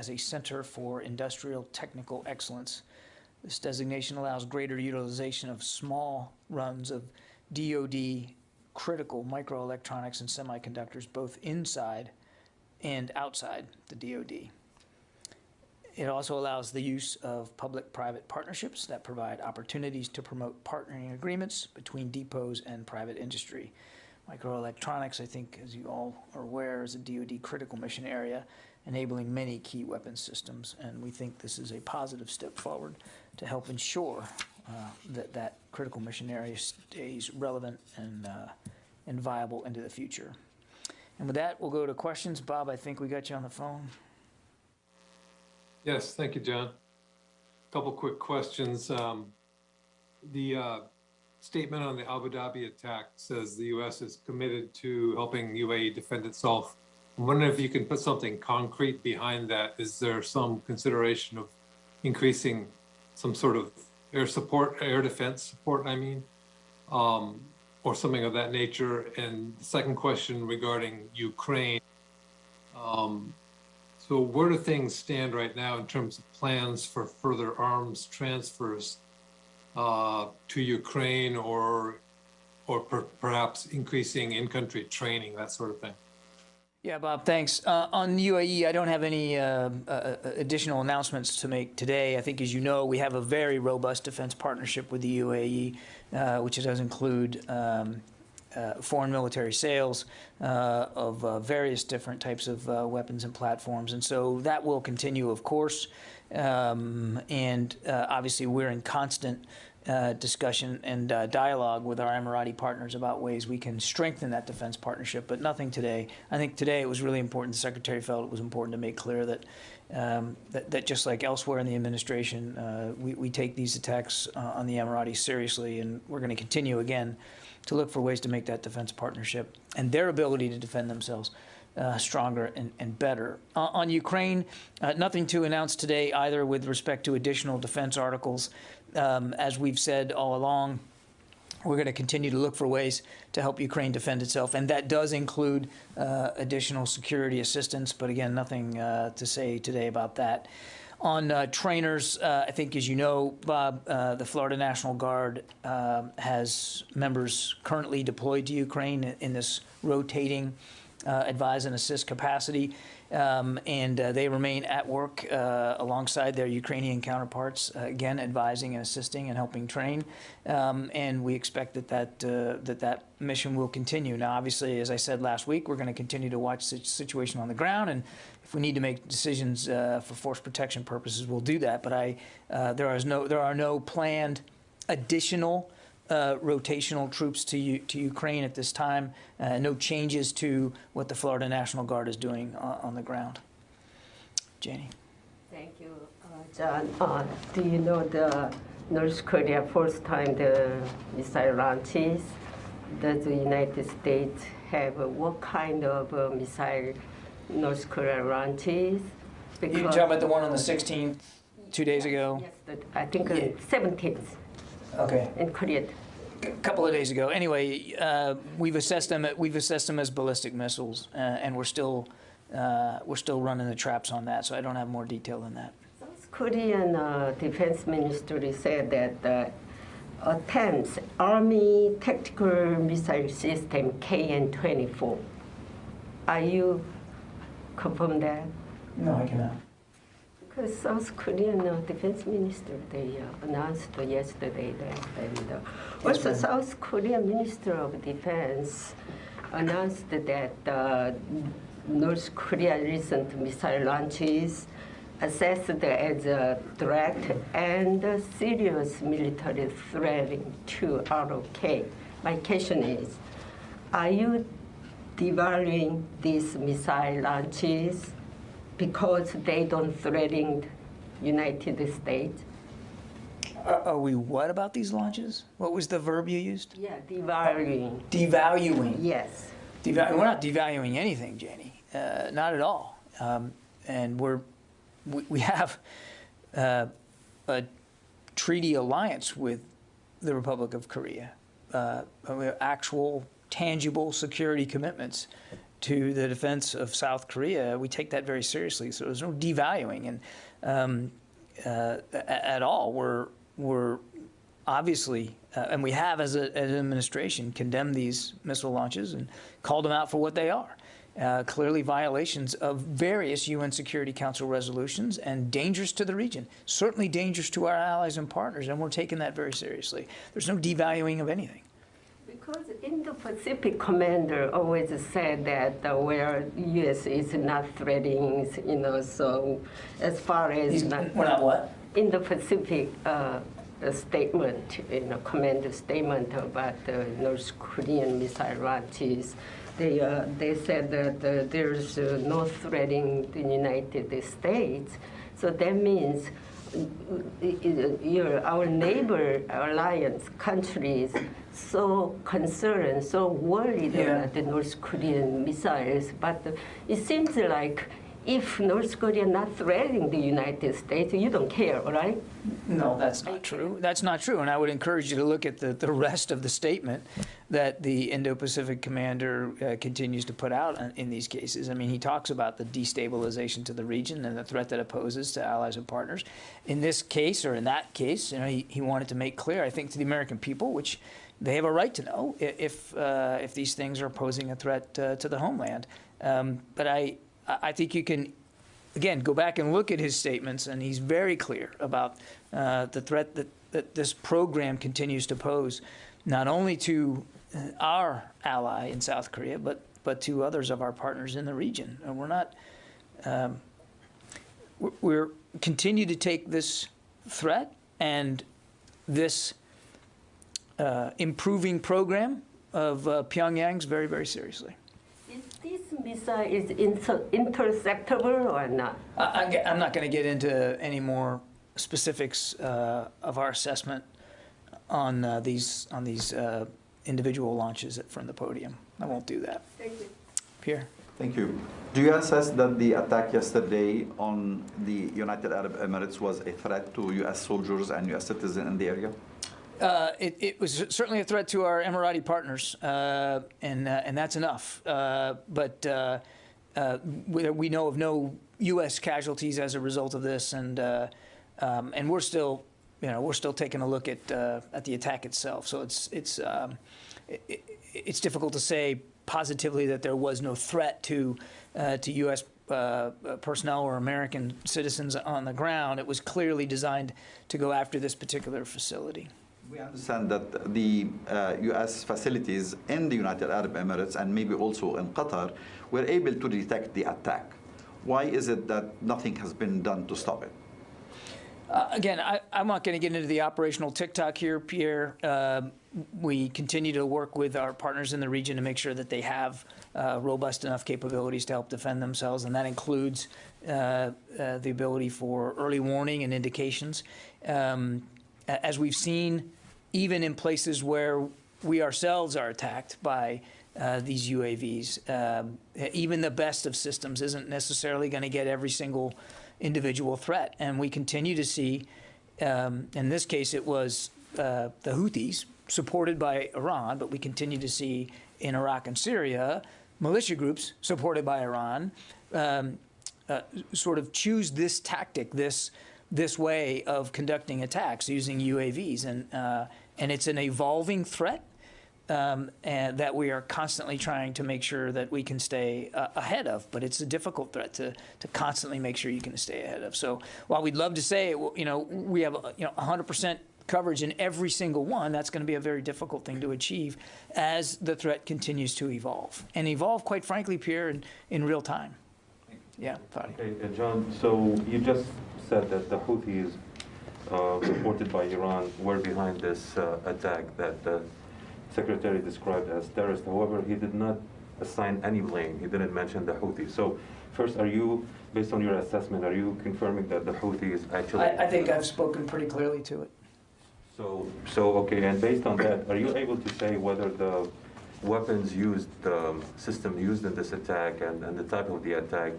as a Center for Industrial Technical Excellence. This designation allows greater utilization of small runs of DoD critical microelectronics and semiconductors both inside and outside the DoD. It also allows the use of public-private partnerships that provide opportunities to promote partnering agreements between depots and private industry. Microelectronics, I think, as you all are aware, is a DoD critical mission area, enabling many key weapons systems, and we think this is a positive step forward to help ensure that critical mission area stays relevant and viable into the future. And with that, we'll go to questions. Bob, I think we got you on the phone. Yes, thank you, John. A couple quick questions. The statement on the Abu Dhabi attack says the U.S. is committed to helping UAE defend itself. I'm wondering if you can put something concrete behind that. Is there some consideration of increasing some sort of air support, air defense support, I mean, or something of that nature? And the second question regarding Ukraine. So where do things stand right now in terms of plans for further arms transfers to Ukraine, or perhaps increasing in-country training, that sort of thing? Yeah, Bob, thanks. On UAE, I don't have any additional announcements to make today. I think, as you know, we have a very robust defense partnership with the UAE, which does include foreign military sales of various different types of weapons and platforms. And so that will continue, of course. Obviously, we're in constant discussion and dialogue with our Emirati partners about ways we can strengthen that defense partnership, but nothing today. I think today it was really important. The Secretary felt it was important to make clear that that just like elsewhere in the administration, we take these attacks on the Emiratis seriously, and we're going to continue again to look for ways to make that defense partnership and their ability to defend themselves stronger and better. On Ukraine, nothing to announce today either with respect to additional defense articles. As we've said all along, we're going to continue to look for ways to help Ukraine defend itself, and that does include additional security assistance, but again, nothing to say today about that. On trainers, I think, as you know, Bob, the Florida National Guard has members currently deployed to Ukraine in this rotating advise and assist capacity, and they remain at work alongside their Ukrainian counterparts, again, advising and assisting and helping train, and we expect that mission will continue. Now, obviously, as I said last week, we're going to continue to watch the situation on the ground, and if we need to make decisions for force protection purposes, we'll do that. But there are no planned additional rotational troops to Ukraine at this time. No changes to what the Florida National Guard is doing on the ground. Janie. Thank you, John. Do you know the North Korea first time the missile launches? Does the United States have what kind of missile North Korea launches? Because you're talking about the one on the 16th, 2 days ago? Yes, I think 17th. Okay. In Korea. A couple of days ago. Anyway, we've assessed them as ballistic missiles, and we're still running the traps on that. So I don't have more detail than that. South Korean defense ministry said that the attempts Army tactical missile system KN-24. Are you confirm that? No, I cannot. Because South Korean defense minister, they announced yesterday that, and also South Korean Minister of Defense announced that North Korea's recent missile launches assessed as a direct and serious military threat to ROK. My question is, are you devaluing these missile launches because they don't threaten United States? Are we what about these launches? What was the verb you used? Yeah, devaluing. Devaluing. Yes. We're not devaluing anything, Janie. Not at all. And we have a treaty alliance with the Republic of Korea. We have actual, tangible security commitments to the defense of South Korea, we take that very seriously. So there's no devaluing and at all. We're obviously, and we have as an administration, condemned these missile launches and called them out for what they are. Clearly violations of various UN Security Council resolutions and dangerous to the region, certainly dangerous to our allies and partners, and we're taking that very seriously. There's no devaluing of anything. Because Indo-Pacific commander always said that where U.S. is not threatening, so as far as We're not what? Indo-Pacific statement, commander statement about the North Korean missile launches, they said that there's no threatening the United States. So that means our neighbor alliance countries so concerned, so worried about the North Korean missiles. But it seems like if North Korea not threatening the United States, you don't care, right? No, that's not true. That's not true. And I would encourage you to look at the rest of the statement that the Indo-Pacific commander continues to put out in these cases. I mean, he talks about the destabilization to the region and the threat that it poses to allies and partners. In this case, or in that case, he wanted to make clear, I think, to the American people, which they have a right to know if these things are posing a threat to the homeland. But I think you can, again, go back and look at his statements, and he's very clear about the threat that this program continues to pose, not only to our ally in South Korea, but to others of our partners in the region. And we're not, we're continue to take this threat and this improving program of Pyongyang's very, very seriously. Is this missile is interceptable or not? I'm not going to get into any more specifics of our assessment on these individual launches from the podium. I won't do that. Thank you. Pierre? Thank you. Do you assess that the attack yesterday on the United Arab Emirates was a threat to U.S. soldiers and U.S. citizens in the area? It was certainly a threat to our Emirati partners, and that's enough. But we know of no U.S. casualties as a result of this, and we're still, we're still taking a look at the attack itself. So it's difficult to say positively that there was no threat to U.S. personnel or American citizens on the ground. It was clearly designed to go after this particular facility. We understand that the U.S. facilities in the United Arab Emirates and maybe also in Qatar were able to detect the attack. Why is it that nothing has been done to stop it? Again, I'm not going to get into the operational tick-tock here, Pierre. We continue to work with our partners in the region to make sure that they have robust enough capabilities to help defend themselves, and that includes the ability for early warning and indications. As we've seen, even in places where we ourselves are attacked by these UAVs, even the best of systems isn't necessarily going to get every single individual threat. And we continue to see, in this case, it was the Houthis, supported by Iran, but we continue to see in Iraq and Syria, militia groups supported by Iran sort of choose this tactic, this way of conducting attacks using UAVs. And it's an evolving threat and that we are constantly trying to make sure that we can stay ahead of. But it's a difficult threat to constantly make sure you can stay ahead of. So while we'd love to say, we have 100% coverage in every single one, that's going to be a very difficult thing to achieve as the threat continues to evolve. And evolve, quite frankly, Pierre, in real time. Yeah, Fadi. Okay, John, so you just said that the Houthis, supported by Iran, were behind this attack that the Secretary described as terrorist. However, he did not assign any blame. He didn't mention the Houthis. So first, are you, based on your assessment, are you confirming that the Houthis actually... I think I've spoken pretty clearly to it. So okay, and based on that, are you able to say whether the weapons used, the system used in this attack and the type of the attack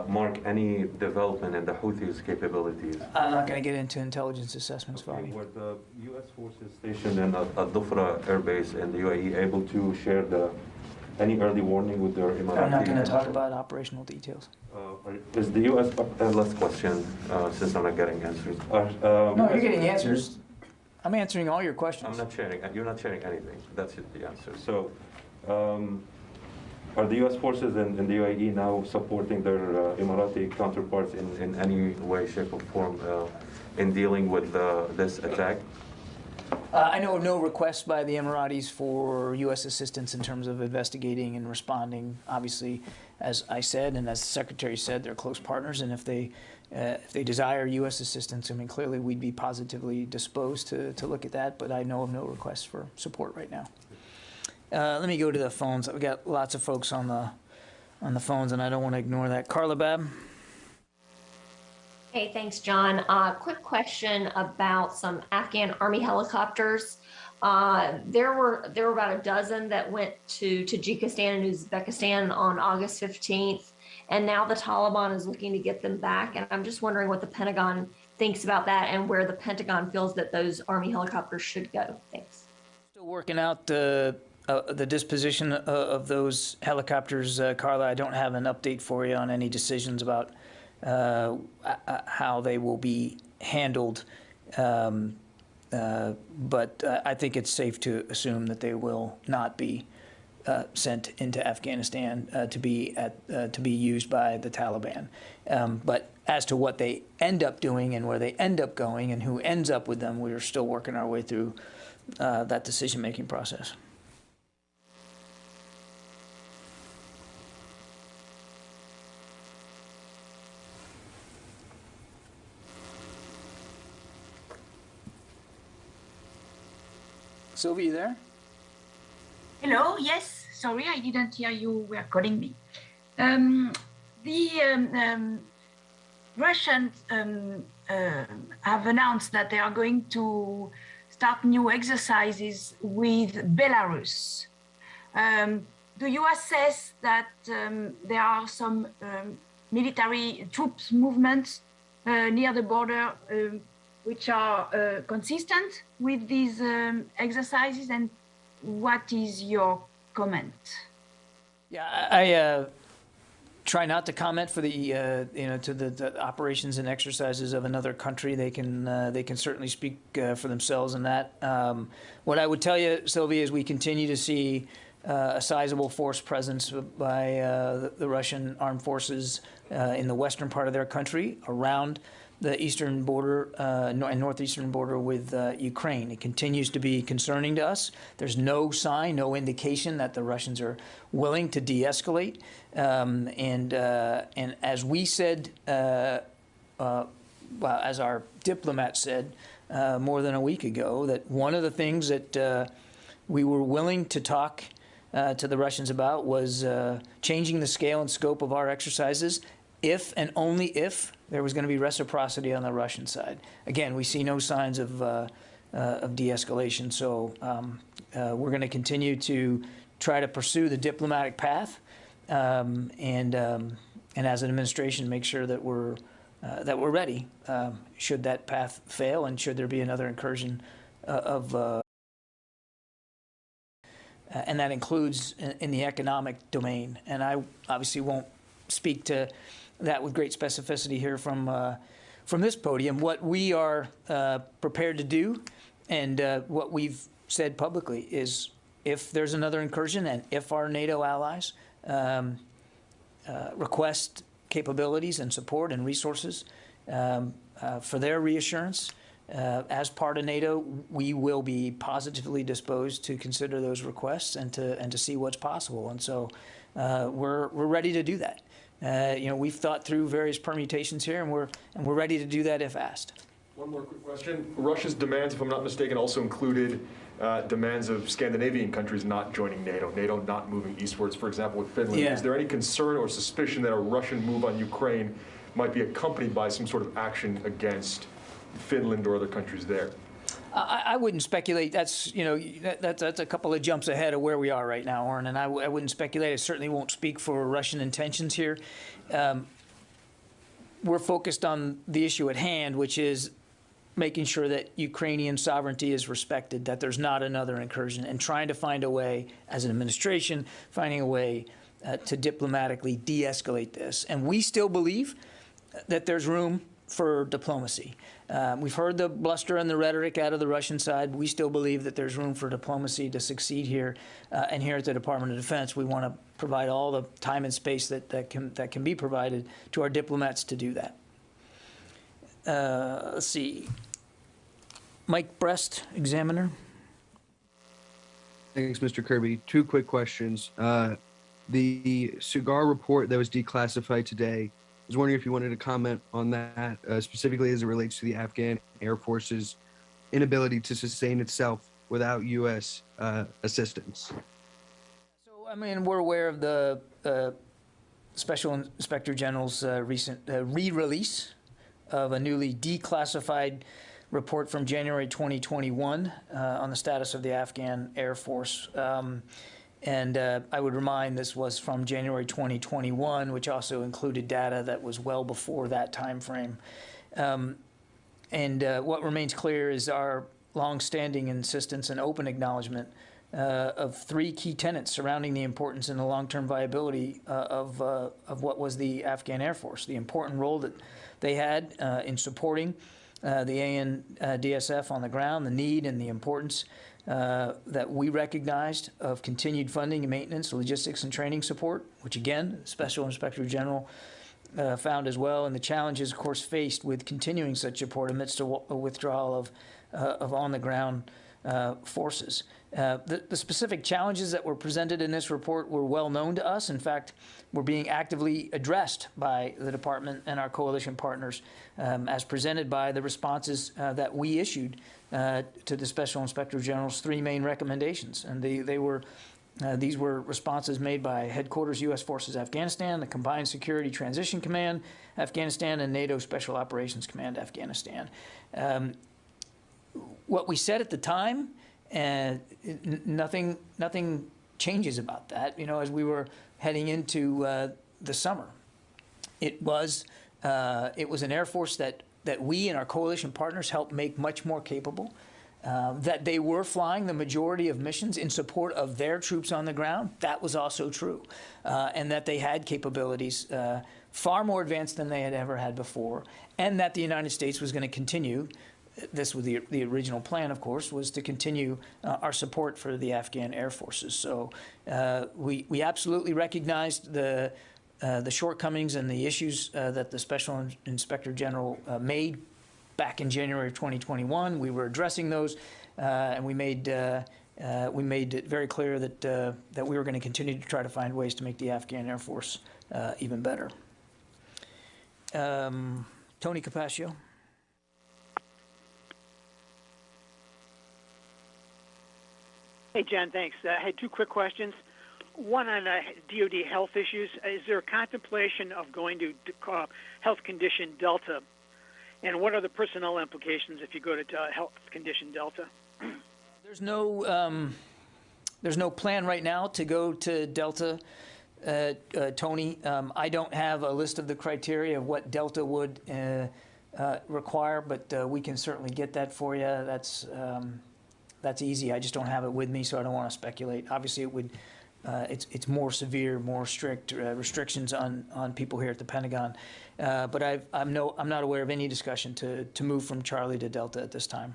mark any development in the Houthis' capabilities? I'm not going to get into intelligence assessments, Fadi. Were the U.S. forces stationed in Al-Dhufra Air Base in the UAE able to share the any early warning with their Emirati? I'm not going to talk about operational details. Is the U.S. Last question, since I'm not getting answers. No, you're getting answers. I'm answering all your questions. I'm not sharing. You're not sharing anything. That's the answer. So, are the U.S. forces in the UAE now supporting their Emirati counterparts in any way, shape, or form in dealing with this attack? I know of no requests by the Emiratis for U.S. assistance in terms of investigating and responding. Obviously, as I said, and as the Secretary said, they're close partners, and if they desire U.S. assistance, I mean, clearly we'd be positively disposed to look at that, but I know of no requests for support right now. Let me go to the phones. We've got lots of folks on the phones, and I don't want to ignore that. Carla Babb. Hey, thanks, John. Quick question about some Afghan Army helicopters. There were about a dozen that went to Tajikistan and Uzbekistan on August 15th, and now the Taliban is looking to get them back. And I'm just wondering what the Pentagon thinks about that and where the Pentagon feels that those Army helicopters should go. Thanks. Still working out the disposition of those helicopters, Carla. I don't have an update for you on any decisions about how they will be handled, but I think it's safe to assume that they will not be sent into Afghanistan to be used by the Taliban. But as to what they end up doing and where they end up going and who ends up with them, we're still working our way through that decision-making process. Sylvie, you there? Hello, yes, sorry, I didn't hear you were calling me. Russians have announced that they are going to start new exercises with Belarus. Do you assess that there are some military troops movements near the border which are consistent with these exercises, and what is your comment? Yeah, I try not to comment for the to the operations and exercises of another country. They can certainly speak for themselves in that. What I would tell you, Sylvia, is we continue to see a sizable force presence by the Russian armed forces in the western part of their country, around the eastern border and northeastern border with Ukraine. It continues to be concerning to us. There's no sign, no indication that the Russians are willing to de-escalate. And as we said, well, as our diplomat said more than a week ago, that one of the things that we were willing to talk to the Russians about was changing the scale and scope of our exercises if and only if there was going to be reciprocity on the Russian side. Again, we see no signs of de-escalation, so we're going to continue to try to pursue the diplomatic path, and as an administration, make sure that we're ready should that path fail and should there be another incursion and that includes in the economic domain. And I obviously won't speak to that with great specificity here from this podium. What we are prepared to do, and what we've said publicly, is if there's another incursion and if our NATO allies request capabilities and support and resources for their reassurance, as part of NATO, we will be positively disposed to consider those requests and to see what's possible. And so we're ready to do that. We've thought through various permutations here, and we're ready to do that if asked. One more quick question. Russia's demands, if I'm not mistaken, also included demands of Scandinavian countries not joining NATO, NATO not moving eastwards, for example, with Finland. Yeah. Is there any concern or suspicion that a Russian move on Ukraine might be accompanied by some sort of action against Finland or other countries there? I wouldn't speculate. That's that's a couple of jumps ahead of where we are right now, Oren, and I wouldn't speculate. I certainly won't speak for Russian intentions here. We're focused on the issue at hand, which is making sure that Ukrainian sovereignty is respected, that there's not another incursion, and trying to find a way, as an administration, finding a way to diplomatically de-escalate this. And we still believe that there's room for diplomacy. We've heard the bluster and the rhetoric out of the Russian side. We still believe that there's room for diplomacy to succeed here. And here at the Department of Defense, we want to provide all the time and space that can be provided to our diplomats to do that. Let's see. Mike Brest, Examiner. Thanks, Mr. Kirby. Two quick questions. The cigar report that was declassified today, I was wondering if you wanted to comment on that, specifically as it relates to the Afghan Air Force's inability to sustain itself without U.S. assistance. So, I mean, we're aware of the Special Inspector General's recent re-release of a newly declassified report from January 2021 on the status of the Afghan Air Force. And I would remind this was from January 2021, which also included data that was well before that time frame. What remains clear is our longstanding insistence and open acknowledgement of three key tenets surrounding the importance and the long-term viability of what was the Afghan Air Force, the important role that they had in supporting the ANDSF on the ground, the need and the importance that we recognized of continued funding and maintenance, logistics and training support, which again, Special Inspector General found as well, and the challenges, of course, faced with continuing such support amidst a withdrawal of on-the-ground forces. The specific challenges that were presented in this report were well known to us. In fact, were being actively addressed by the department and our coalition partners as presented by the responses that we issued to the Special Inspector General's three main recommendations. And these were responses made by Headquarters U.S. Forces Afghanistan, the Combined Security Transition Command Afghanistan, and NATO Special Operations Command Afghanistan. What we said at the time, nothing changes about that. You know, as we were heading into the summer, it was an Air Force that we and our coalition partners helped make much more capable. That they were flying the majority of missions in support of their troops on the ground, that was also true. And that they had capabilities far more advanced than they had ever had before, and that the United States was going to continue. This was the original plan, of course, was to continue our support for the Afghan Air Forces. So we absolutely recognized the shortcomings and the issues that the Special Inspector General made back in January of 2021. We were addressing those, and we made it very clear that we were going to continue to try to find ways to make the Afghan Air Force even better. Tony Capaccio. Hey, John, thanks. I had two quick questions. One on DoD health issues. Is there a contemplation of going to health condition Delta? And what are the personnel implications if you go to health condition Delta? There's no plan right now to go to Delta, Tony. I don't have a list of the criteria of what Delta would require, but we can certainly get that for you. That's easy. I just don't have it with me, so I don't want to speculate. Obviously, it would. It's more severe, more strict restrictions on people here at the Pentagon. But I'm not aware of any discussion to move from Charlie to Delta at this time.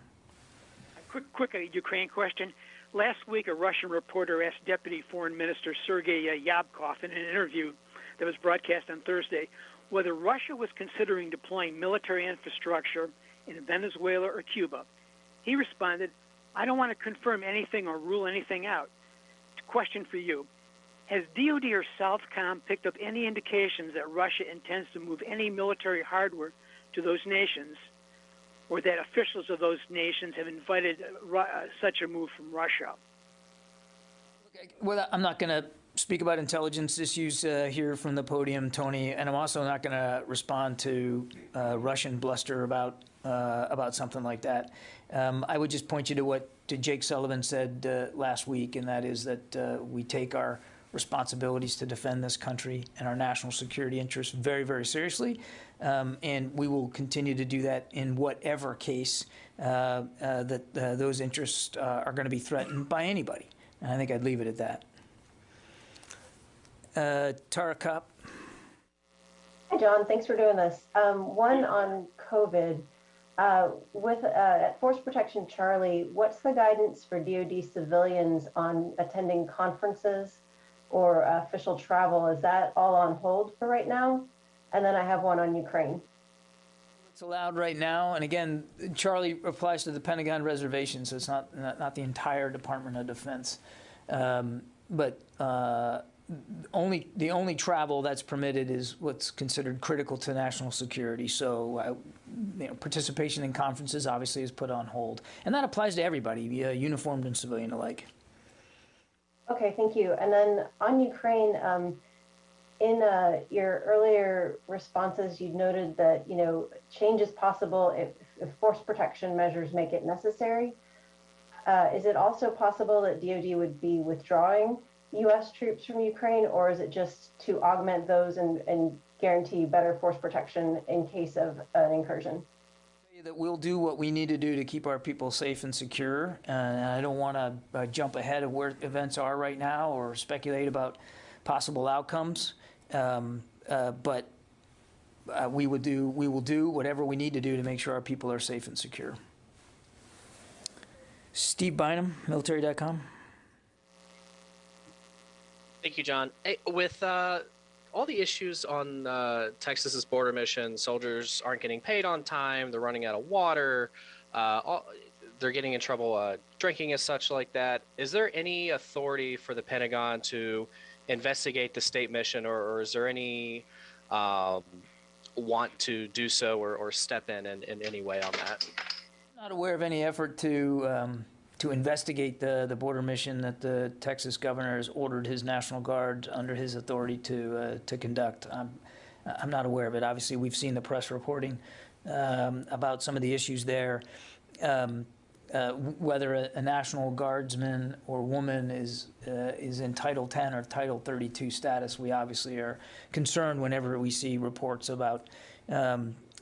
Quick Ukraine question. Last week, a Russian reporter asked Deputy Foreign Minister Sergei Yabkov in an interview that was broadcast on Thursday whether Russia was considering deploying military infrastructure in Venezuela or Cuba. He responded, "I don't want to confirm anything or rule anything out." Question for you. Has DoD or Southcom picked up any indications that Russia intends to move any military hardware to those nations, or that officials of those nations have invited such a move from Russia? Well, I'm not going to speak about intelligence issues here from the podium, Tony, and I'm also not going to respond to Russian bluster about something like that. I would just point you to what Jake Sullivan said last week, and that is that we take our responsibilities to defend this country and our national security interests very, very seriously, And we will continue to do that in whatever case those interests are going to be threatened by anybody. And I think I'd leave it at that. Tara Kopp. Hi, John. Thanks for doing this. One on COVID. With Force Protection Charlie, what's the guidance for DoD civilians on attending conferences or official travel? Is that all on hold for right now? And then I have one on Ukraine. It's allowed right now, and again, Charlie applies to the Pentagon reservation, so it's not the entire Department of Defense. But the only travel that's permitted is what's considered critical to national security. So, participation in conferences obviously is put on hold, and that applies to everybody, uniformed and civilian alike. Okay, thank you. And then on Ukraine, in your earlier responses, you noted that change is possible if force protection measures make it necessary. Is it also possible that DoD would be withdrawing U.S. troops from Ukraine, or is it just to augment those and guarantee better force protection in case of an incursion? That we'll do what we need to do to keep our people safe and secure, and I don't want to jump ahead of where events are right now or speculate about possible outcomes. But we will do whatever we need to do to make sure our people are safe and secure. Steve Bynum, military.com. Thank you, John. Hey, with all the issues on Texas's border mission, soldiers aren't getting paid on time, they're running out of water, they're getting in trouble drinking as such like that. Is there any authority for the Pentagon to investigate the state mission, or is there any want to do so or step in any way on that? Not aware of any effort to investigate the border mission that the Texas governor has ordered his National Guard under his authority to conduct. I'm not aware of it. Obviously, we've seen the press reporting about some of the issues there. Whether a National Guardsman or woman is in Title 10 or Title 32 status, we obviously are concerned whenever we see reports about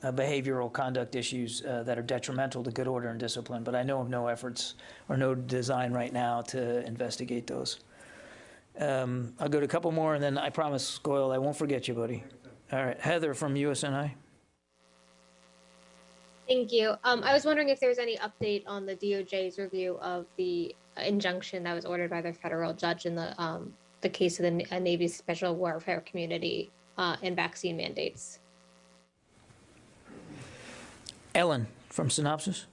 behavioral conduct issues that are detrimental to good order and discipline. But I know of no efforts or no design right now to investigate those. I'll go to a couple more, and then I promise, Goyle, I won't forget you, buddy. All right, Heather from USNI. Thank you. I was wondering if there's any update on the DOJ's review of the injunction that was ordered by the federal judge in the case of the Navy's Special Warfare Community and vaccine mandates. Ellen from Synopsis.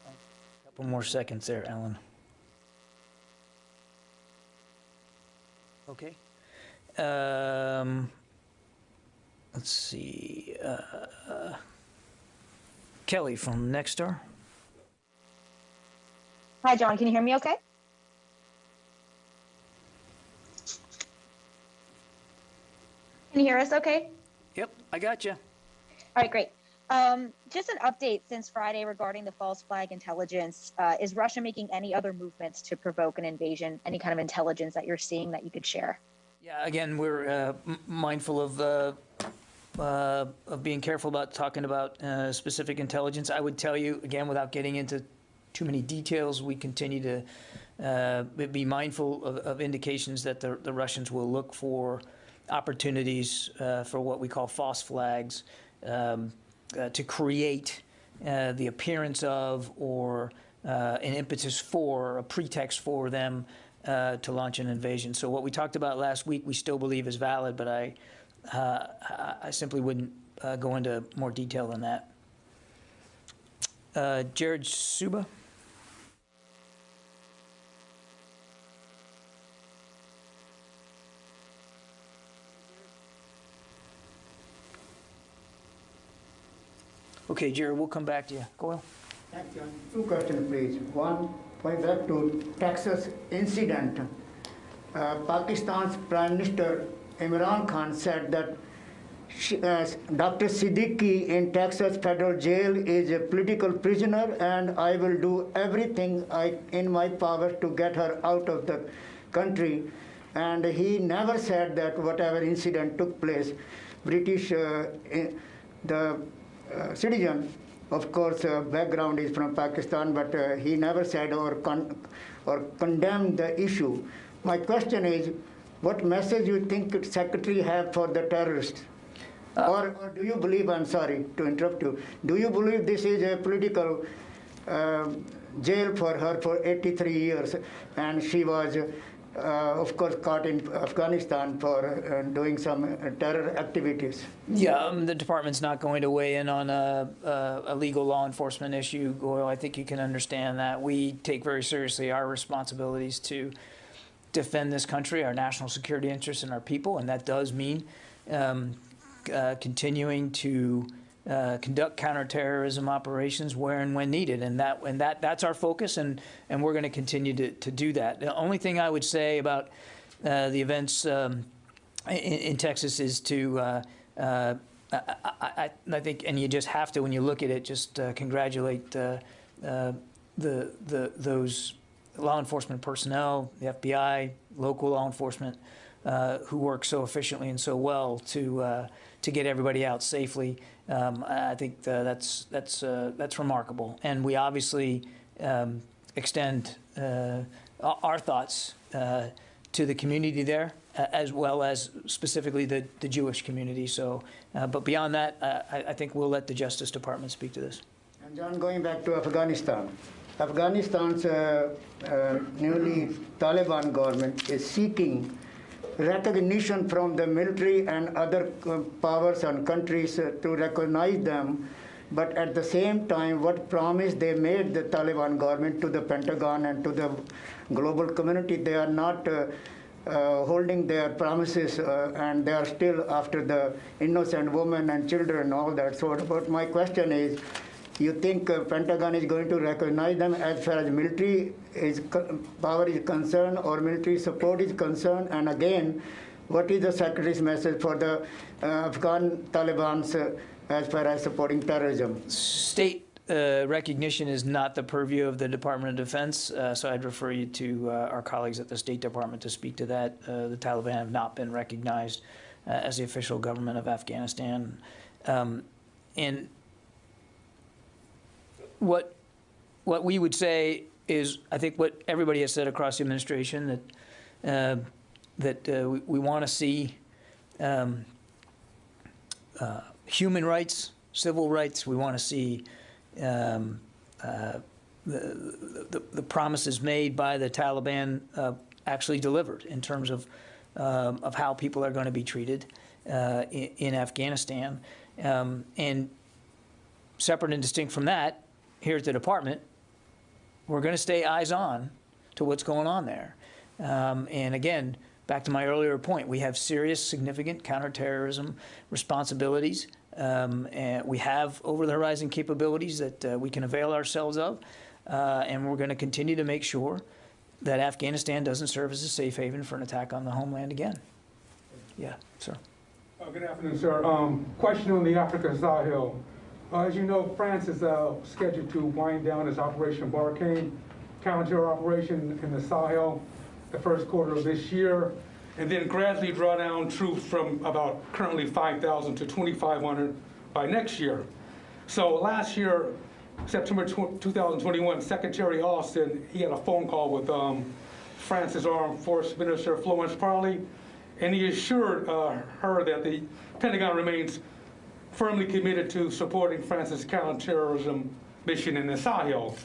A couple more seconds there, Ellen. Okay. Let's see. Kelly from Nexstar. Hi, John. Can you hear me okay? Can you hear us okay? Yep, I got you. All right, great. Just an update since Friday regarding the false flag intelligence. Is Russia making any other movements to provoke an invasion? Any kind of intelligence that you're seeing that you could share? Yeah, again, we're mindful of being careful about talking about specific intelligence. I would tell you, again, without getting into too many details, we continue to be mindful of indications that the Russians will look for opportunities for what we call false flags to create the appearance of or an impetus for, a pretext for them to launch an invasion. So what we talked about last week, we still believe is valid, but I simply wouldn't go into more detail than that. Jared Suba. Okay, Jared, we'll come back to you. Goyle. Thanks, John. Two questions, please. One, going back to Texas incident. Pakistan's Prime Minister Imran Khan said that Dr. Siddiqui in Texas federal jail is a political prisoner, and I will do everything in my power to get her out of the country. And he never said that whatever incident took place, British, the citizen, of course, background is from Pakistan, but he never said or condemned the issue. My question is, what message you think Secretary have for the terrorists? Or do you believe, I'm sorry to interrupt you, do you believe this is a political jail for her for 83 years, and she was, of course, caught in Afghanistan for doing some terror activities? Yeah, the department's not going to weigh in on a legal law enforcement issue, Goyle. I think you can understand that. We take very seriously our responsibilities to defend this country, our national security interests, and our people, and that does mean continuing to conduct counterterrorism operations where and when needed, and that's our focus, and we're going to continue to do that. The only thing I would say about the events in Texas is to I think, and you just have to, when you look at it, just congratulate those law enforcement personnel, the FBI, local law enforcement, who work so efficiently and so well to get everybody out safely. I think that's remarkable, and we obviously extend our thoughts to the community there, as well as specifically the Jewish community. So, but beyond that, I think we'll let the Justice Department speak to this. And John, going back to Afghanistan, Afghanistan's newly Taliban government is seeking recognition from the military and other powers and countries to recognize them. But at the same time, what promise they made, the Taliban government, to the Pentagon and to the global community, they are not holding their promises, and they are still after the innocent women and children and all that sort. But my question is, you think Pentagon is going to recognize them as far as military power is concerned, or military support is concerned? And again, what is the Secretary's message for the Afghan Talibans as far as supporting terrorism? State recognition is not the purview of the Department of Defense, so I'd refer you to our colleagues at the State Department to speak to that. The Taliban have not been recognized as the official government of Afghanistan. And what we would say is, I think what everybody has said across the administration, that we want to see human rights, civil rights. We want to see the promises made by the Taliban actually delivered in terms of how people are going to be treated in Afghanistan. And separate and distinct from that, here at the department, we're going to stay eyes on to what's going on there. And again, back to my earlier point, we have serious, significant counterterrorism responsibilities. And we have over-the-horizon capabilities that we can avail ourselves of. And we're going to continue to make sure that Afghanistan doesn't serve as a safe haven for an attack on the homeland again. Yeah, sir. Good afternoon, sir. Question on the Africa Sahel. As you know, France is scheduled to wind down its Operation Barkhane counter operation in the Sahel the first quarter of this year, and then gradually draw down troops from about currently 5,000 to 2,500 by next year. So last year, September 2021, Secretary Austin, he had a phone call with France's Armed Forces Minister Florence Parly, and he assured her that the Pentagon remains firmly committed to supporting France's counterterrorism mission in the Sahel.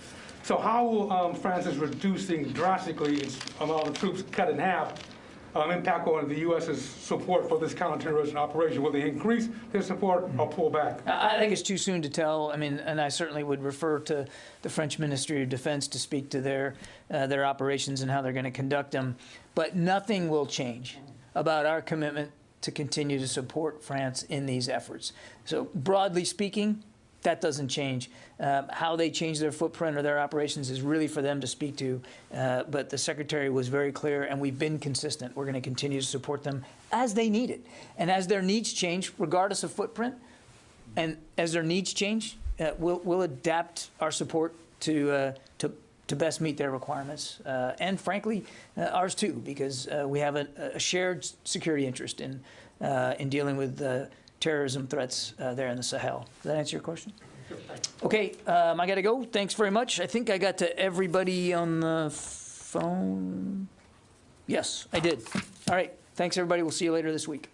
So how will France's reducing drastically its amount of troops, cut in half, impact on the U.S.'s support for this counterterrorism operation? Will they increase their support or pull back? I think it's too soon to tell. I mean, and I certainly would refer to the French Ministry of Defense to speak to their operations and how they're going to conduct them. But nothing will change about our commitment to continue to support France in these efforts. So broadly speaking, that doesn't change. How they change their footprint or their operations is really for them to speak to. But the Secretary was very clear, and we've been consistent. We're going to continue to support them as they need it. And as their needs change, regardless of footprint, and as their needs change, we'll adapt our support to best meet their requirements. And frankly, ours too, because we have a shared security interest in dealing with terrorism threats there in the Sahel. Does that answer your question? Okay, I got to go. Thanks very much. I think I got to everybody on the phone. Yes, I did. All right. Thanks, everybody. We'll see you later this week.